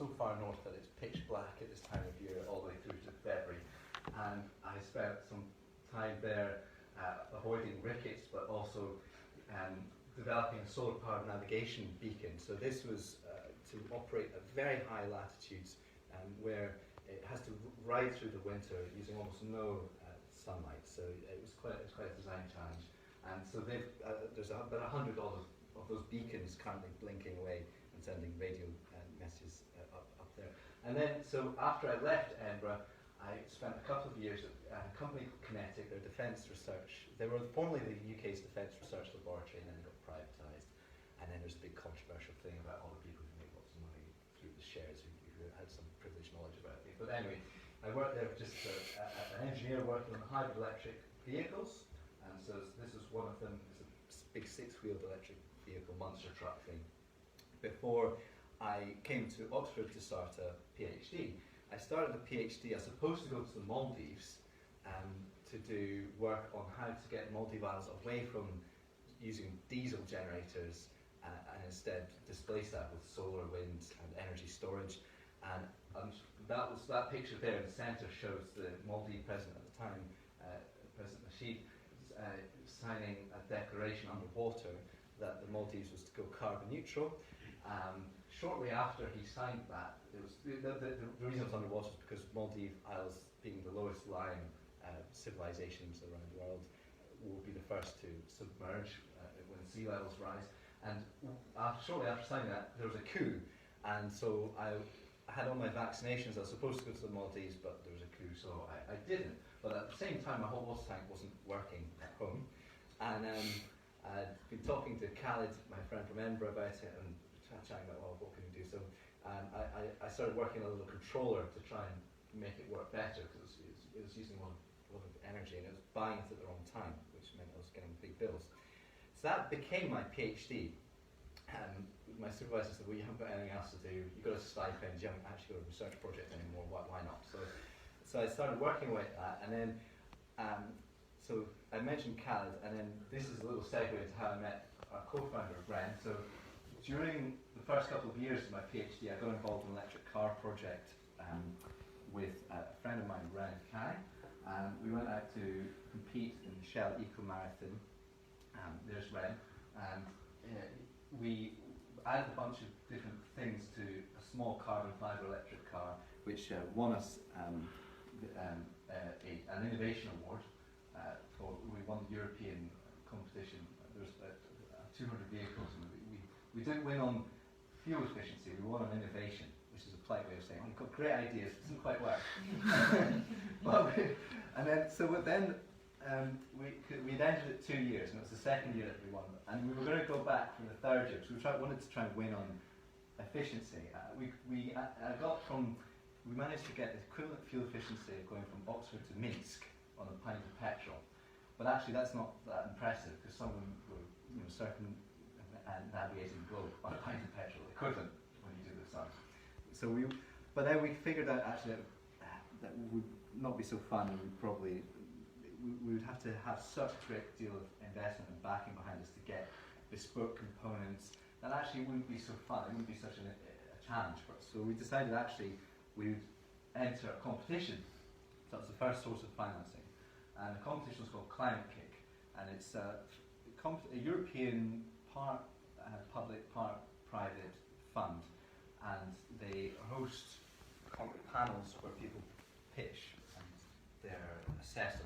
so far north that it's pitch black at this time of year, all the way through to February. And I spent some time there avoiding rickets, but also developing a solar-powered navigation beacon. So this was to operate at very high latitudes, where it has to ride through the winter using almost no sunlight. So it was quite a design challenge. And so there's about 100 of those beacons currently blinking away and sending radio messages up there. And then, so after I left Edinburgh, I spent a couple of years at a company called Kinetic, their defence research. They were formerly the UK's defence research laboratory, and then they got privatised. And then there's a big controversial thing about all the people who make lots of money through the shares, who had some privileged knowledge about it. But anyway, I worked there just an engineer working on hybrid electric vehicles. And so this was one of them. It's a big six-wheeled electric vehicle monster truck thing. Before I came to Oxford to start a PhD, I started a PhD. I was supposed to go to the Maldives to do work on how to get Maldive Islands away from using diesel generators and instead displace that with solar, wind, and energy storage. And that picture there in the centre shows the Maldive president at the time, President Nasheed, signing a declaration underwater that the Maldives was to go carbon neutral. Shortly after he signed that, it was the reason it was underwater is because Maldive Isles, being the lowest lying civilizations around the world, will be the first to submerge when sea levels rise. And shortly after signing that, there was a coup, and so I had all my vaccinations. I was supposed to go to the Maldives, but there was a coup, so I didn't. But at the same time, my hot water tank wasn't working at home, and I'd been talking to Khalid, my friend from Edinburgh, about it, and chatting about, well, what can we do? So I started working on a little controller to try and make it work better, because it was using a lot of energy, and it was buying it at the wrong time, which meant I was getting big bills. So that became my PhD. My supervisor said, well, you haven't got anything else to do, you've got a stipend, you haven't actually got a research project anymore, why not? So I started working with that, and then so I mentioned Khalid, and then this is a little segue into how I met our co-founder of REN. So during the first couple of years of my PhD, I got involved in an electric car project with a friend of mine, Ren Kai. We went out to compete in the Shell Eco Marathon. There's Ren, and we added a bunch of different things to a small carbon fibre electric car, which won us an innovation award. We won the European competition. There's 200 vehicles, and we didn't win on fuel efficiency, we won on innovation, which is a polite way of saying, we've got great ideas, it doesn't quite work. We'd entered it 2 years, and it was the second year that we won. And we were going to go back for the third year, because wanted to try and win on efficiency. We managed to get the equivalent fuel efficiency of going from Oxford to Minsk on a pint of petrol. But actually that's not that impressive, because some of them were navigating the globe on a pint of petrol, equivalent when you do the sum. But then we figured out actually that would not be so fun, and we would have to have such a great deal of investment and backing behind us to get bespoke components that actually wouldn't be so fun, it wouldn't be such a challenge for us. So we decided actually we would enter a competition. So that's the first source of financing. And the competition was called Climate Kick, and it's a European public, private fund, and they host panels where people pitch, and they're assessed